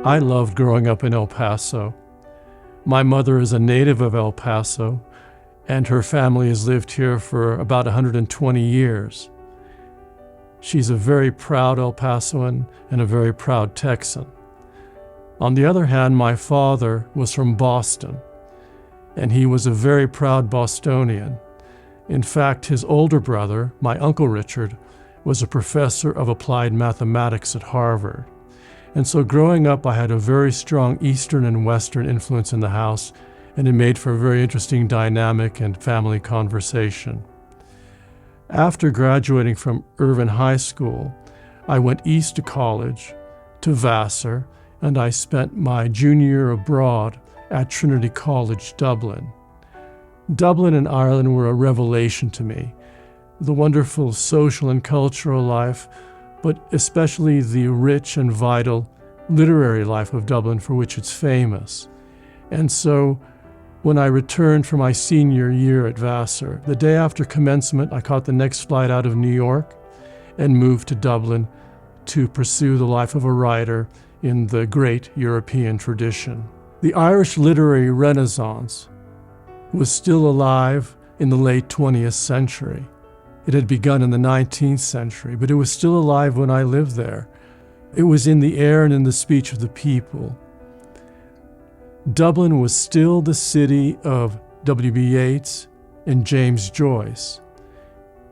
I loved growing up in El Paso. My mother is a native of El Paso, and her family has lived here for about 120 years. She's a very proud El Pasoan and a very proud Texan. On the other hand, my father was from Boston, and he was a very proud Bostonian. In fact, his older brother, my Uncle Richard, was a professor of applied mathematics at Harvard. And so growing up, I had a very strong Eastern and Western influence in the house, and it made for a very interesting dynamic and family conversation. After graduating from Irvine High School, I went east to college, to Vassar, and I spent my junior year abroad at Trinity College, Dublin. Dublin and Ireland were a revelation to me. The wonderful social and cultural life, but especially the rich and vital literary life of Dublin, for which it's famous. And so when I returned for my senior year at Vassar, the day after commencement, I caught the next flight out of New York and moved to Dublin to pursue the life of a writer in the great European tradition. The Irish literary renaissance was still alive in the late 20th century. It had begun in the 19th century, but it was still alive when I lived there. It was in the air and in the speech of the people. Dublin was still the city of W.B. Yeats and James Joyce,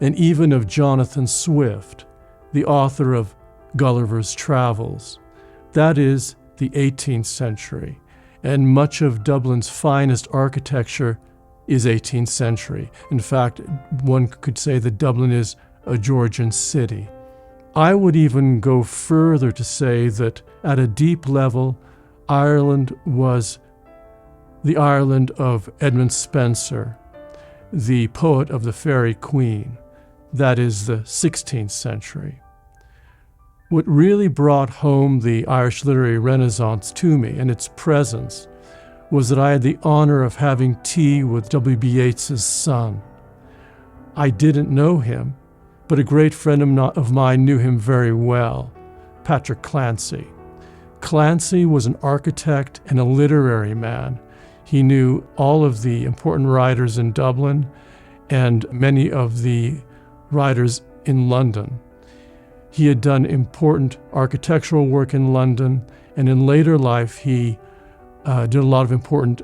and even of Johnathan Swift, the author of Gulliver's Travels. That is the 18th century, and much of Dublin's finest architecture is 18th century. In fact, one could say that Dublin is a Georgian city. I would even go further to say that at a deep level, Ireland was the Ireland of Edmund Spenser, the poet of the Faerie Queene. That is the 16th century. What really brought home the Irish literary renaissance to me and its presence was that I had the honor of having tea with W.B. Yeats's son. I didn't know him, but a great friend of mine knew him very well, Patrick Clancy. Clancy was an architect and a literary man. He knew all of the important writers in Dublin and many of the writers in London. He had done important architectural work in London, and in later life he did a lot of important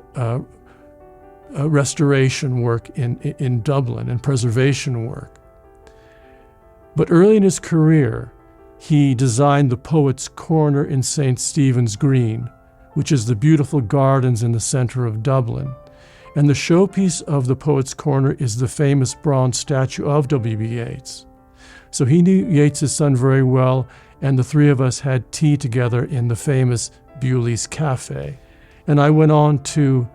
restoration work in Dublin and preservation work. But early in his career, he designed the Poets' Corner in St. Stephen's Green, which is the beautiful gardens in the center of Dublin. And the showpiece of the Poets' Corner is the famous bronze statue of W.B. Yeats. So he knew Yeats' son very well, and the three of us had tea together in the famous Bewley's Cafe. And I went on to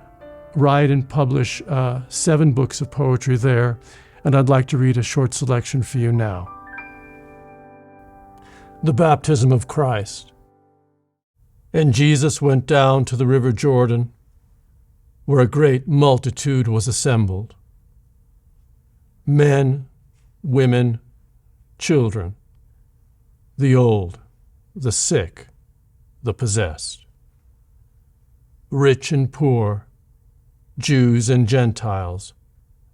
write and publish 7 books of poetry there, and I'd like to read a short selection for you now. The Baptism of Christ. And Jesus went down to the river Jordan, where a great multitude was assembled, men, women, children, the old, the sick, the possessed, rich and poor, Jews and Gentiles,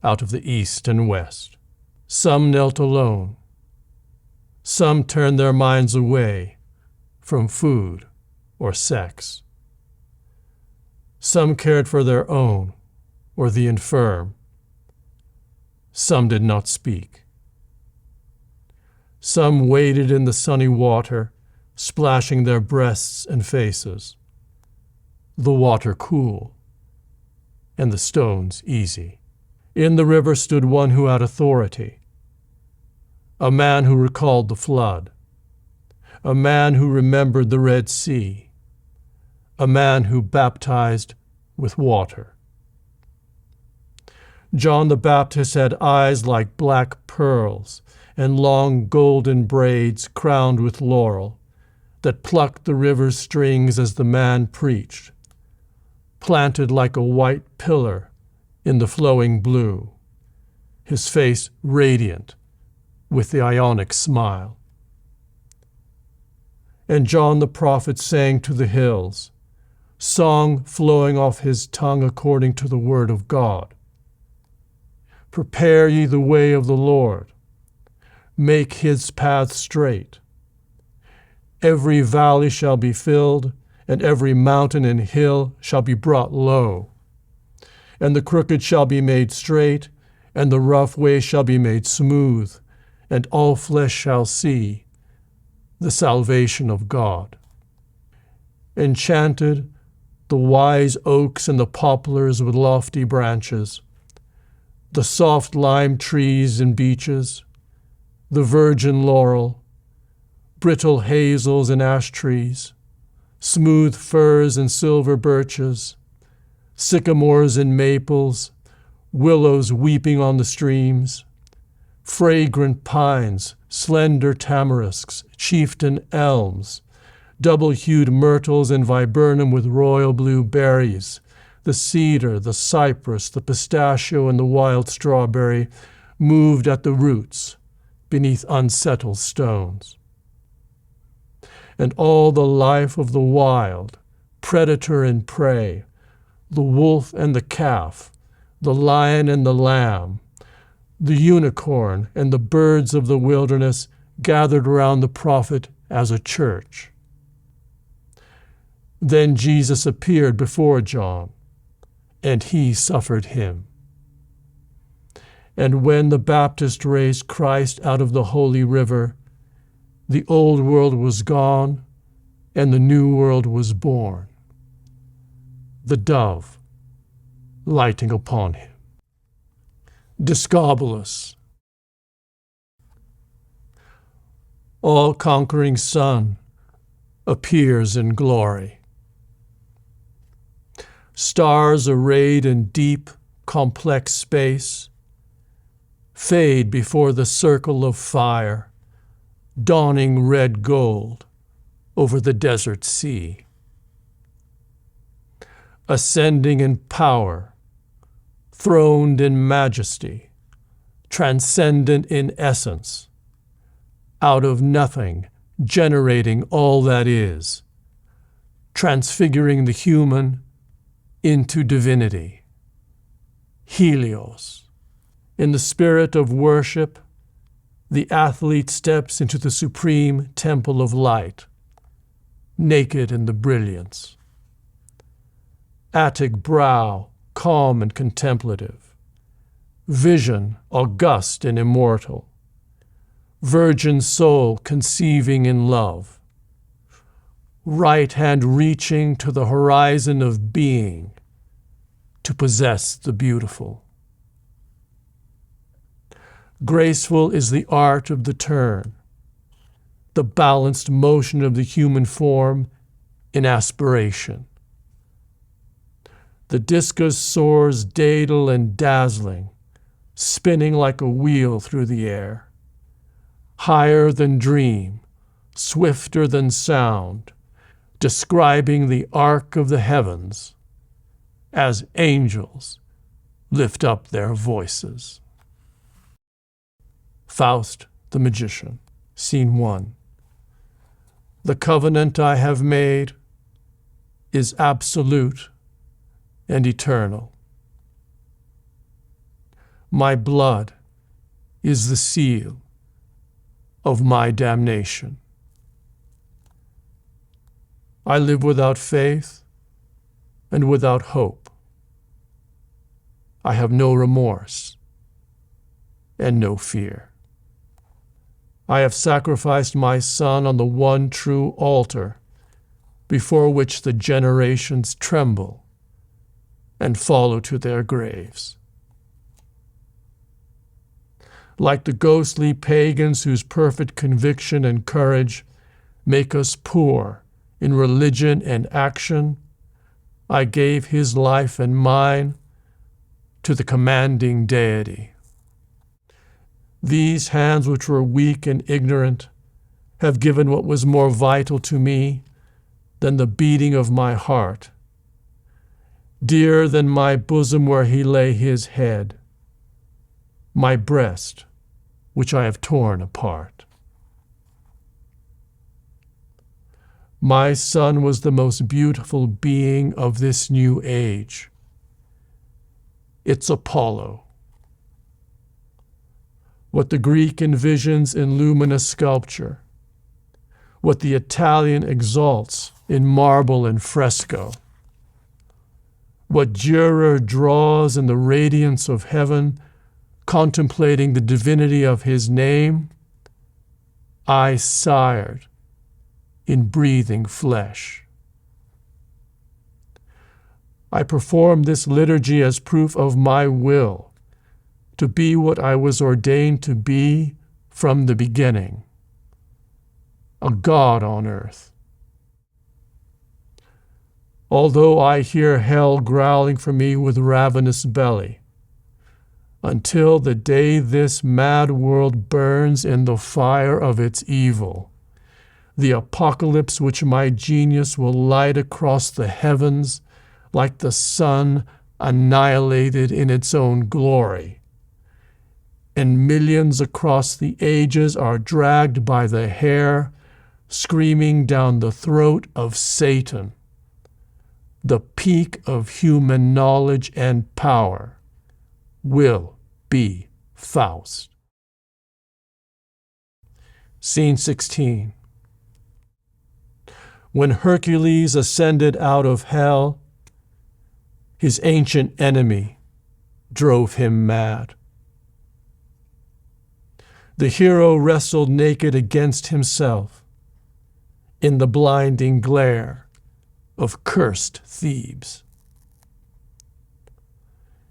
out of the east and west. Some knelt alone. Some turned their minds away from food or sex. Some cared for their own or the infirm. Some did not speak. Some waded in the sunny water, splashing their breasts and faces, the water cool and the stones easy. In the river stood one who had authority, a man who recalled the flood, a man who remembered the Red Sea, a man who baptized with water. John the Baptist had eyes like black pearls and long golden braids crowned with laurel that plucked the river's strings as the man preached, planted like a white pillar in the flowing blue, his face radiant with the Ionic smile. And John the prophet sang to the hills, song flowing off his tongue according to the word of God. Prepare ye the way of the Lord. Make his path straight. Every valley shall be filled, and every mountain and hill shall be brought low. And the crooked shall be made straight, and the rough way shall be made smooth, and all flesh shall see the salvation of God. Enchanted, the wise oaks and the poplars with lofty branches, the soft lime trees and beeches, the virgin laurel, brittle hazels and ash trees, smooth firs and silver birches, sycamores and maples, willows weeping on the streams, fragrant pines, slender tamarisks, chieftain elms, double-hued myrtles and viburnum with royal blue berries, the cedar, the cypress, the pistachio, and the wild strawberry moved at the roots beneath unsettled stones. And all the life of the wild, predator and prey, the wolf and the calf, the lion and the lamb, the unicorn and the birds of the wilderness gathered around the prophet as a church. Then Jesus appeared before John, and he suffered him. And when the Baptist raised Christ out of the holy river, the old world was gone, and the new world was born, the dove lighting upon him. Discobolus. All-conquering sun appears in glory. Stars arrayed in deep, complex space fade before the circle of fire, dawning red gold over the desert sea. Ascending in power, throned in majesty, transcendent in essence, out of nothing generating all that is, transfiguring the human into divinity. Helios. In the spirit of worship, the athlete steps into the supreme temple of light, naked in the brilliance. Attic brow, calm and contemplative. Vision, august and immortal. Virgin soul conceiving in love. Right hand reaching to the horizon of being to possess the beautiful. Graceful is the art of the turn, the balanced motion of the human form in aspiration. The discus soars daedal and dazzling, spinning like a wheel through the air. Higher than dream, swifter than sound, describing the arc of the heavens as angels lift up their voices. Faust the Magician, Scene 1. The covenant I have made is absolute and eternal. My blood is the seal of my damnation. I live without faith and without hope. I have no remorse and no fear. I have sacrificed my son on the one true altar before which the generations tremble and follow to their graves. Like the ghostly pagans whose perfect conviction and courage make us poor in religion and action, I gave his life and mine to the commanding deity. These hands, which were weak and ignorant, have given what was more vital to me than the beating of my heart, dearer than my bosom where he lay his head, my breast, which I have torn apart. My son was the most beautiful being of this new age. It's Apollo. What the Greek envisions in luminous sculpture, what the Italian exalts in marble and fresco, what Dürer draws in the radiance of heaven, contemplating the divinity of his name, I sired in breathing flesh. I perform this liturgy as proof of my will to be what I was ordained to be from the beginning, a God on earth. Although I hear hell growling for me with ravenous belly, until the day this mad world burns in the fire of its evil, the apocalypse which my genius will light across the heavens like the sun annihilated in its own glory, and millions across the ages are dragged by the hair, screaming down the throat of Satan, the peak of human knowledge and power, will be Faust. Scene 16. When Hercules ascended out of hell, his ancient enemy drove him mad. The hero wrestled naked against himself in the blinding glare of cursed Thebes.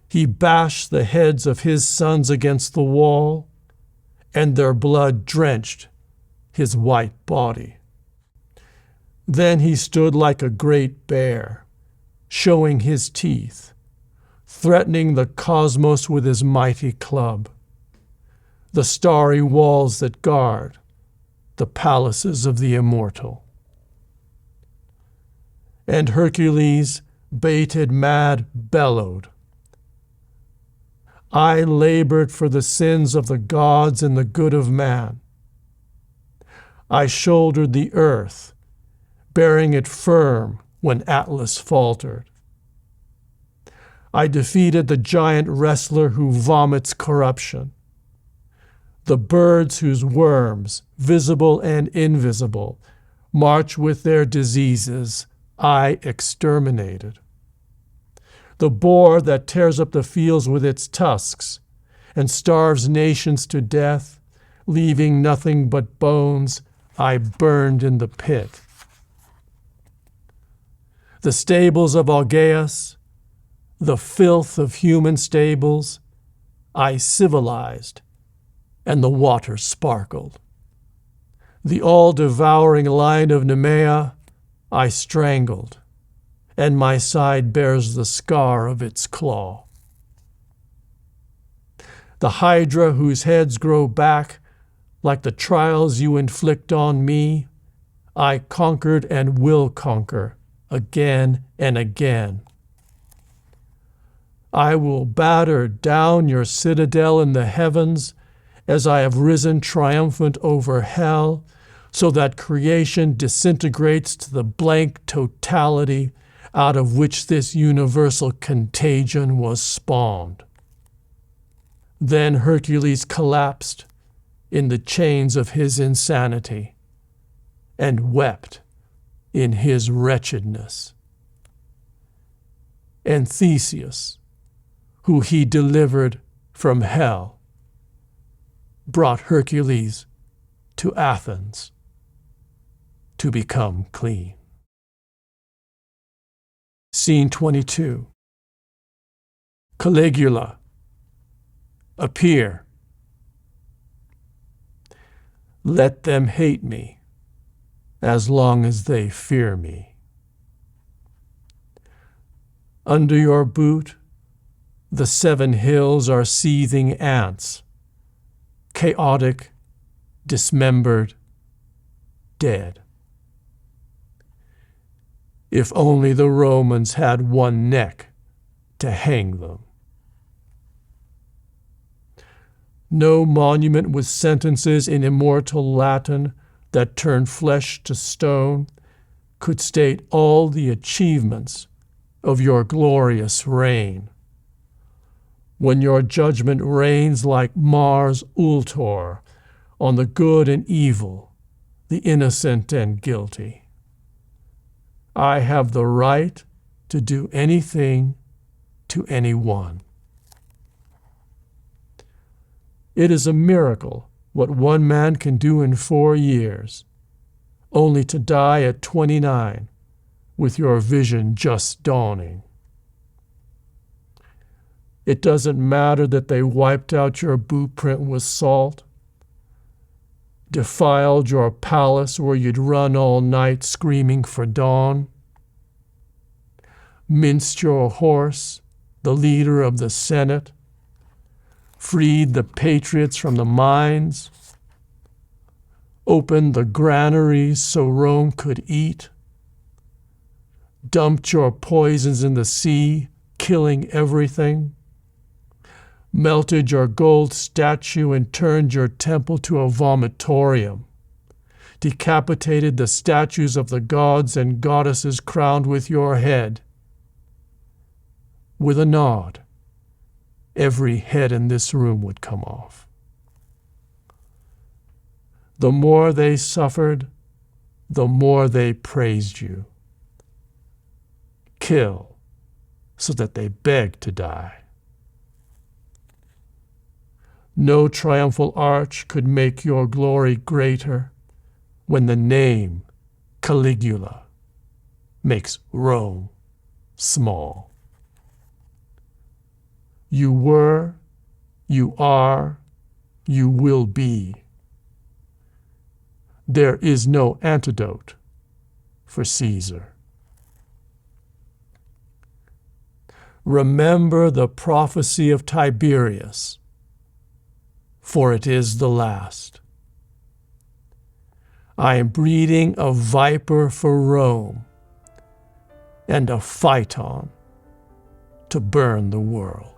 He bashed the heads of his sons against the wall, and their blood drenched his white body. Then he stood like a great bear, showing his teeth, threatening the cosmos with his mighty club, the starry walls that guard the palaces of the immortal. And Hercules, baited mad, bellowed, I labored for the sins of the gods and the good of man. I shouldered the earth, bearing it firm when Atlas faltered. I defeated the giant wrestler who vomits corruption, the birds whose worms, visible and invisible, march with their diseases, I exterminated. The boar that tears up the fields with its tusks and starves nations to death, leaving nothing but bones, I burned in the pit. The stables of Augeas, the filth of human stables, I civilized, and the water sparkled. The all-devouring lion of Nemea I strangled, and my side bears the scar of its claw. The hydra whose heads grow back like the trials you inflict on me, I conquered and will conquer again and again. I will batter down your citadel in the heavens as I have risen triumphant over hell, so that creation disintegrates to the blank totality out of which this universal contagion was spawned. Then Hercules collapsed in the chains of his insanity and wept in his wretchedness. And Theseus, who he delivered from hell, brought Hercules to Athens to become clean. Scene 22. Caligula, appear. Let them hate me as long as they fear me. Under your boot, the 7 hills are seething ants, chaotic, dismembered, dead. If only the Romans had one neck to hang them. No monument with sentences in immortal Latin that turn flesh to stone could state all the achievements of your glorious reign, when your judgment reigns like Mars Ultor on the good and evil, the innocent and guilty. I have the right to do anything to anyone. It is a miracle what one man can do in 4 years, only to die at 29 with your vision just dawning. It doesn't matter that they wiped out your blueprint with salt, defiled your palace where you'd run all night screaming for dawn, minced your horse, the leader of the Senate, freed the patriots from the mines, opened the granaries so Rome could eat, dumped your poisons in the sea, killing everything, melted your gold statue and turned your temple to a vomitorium, decapitated the statues of the gods and goddesses crowned with your head. With a nod, every head in this room would come off. The more they suffered, the more they praised you. Kill so that they beg to die. No triumphal arch could make your glory greater when the name Caligula makes Rome small. You were, you are, you will be. There is no antidote for Caesar. Remember the prophecy of Tiberius, for it is the last. I am breeding a viper for Rome and a phaeton to burn the world.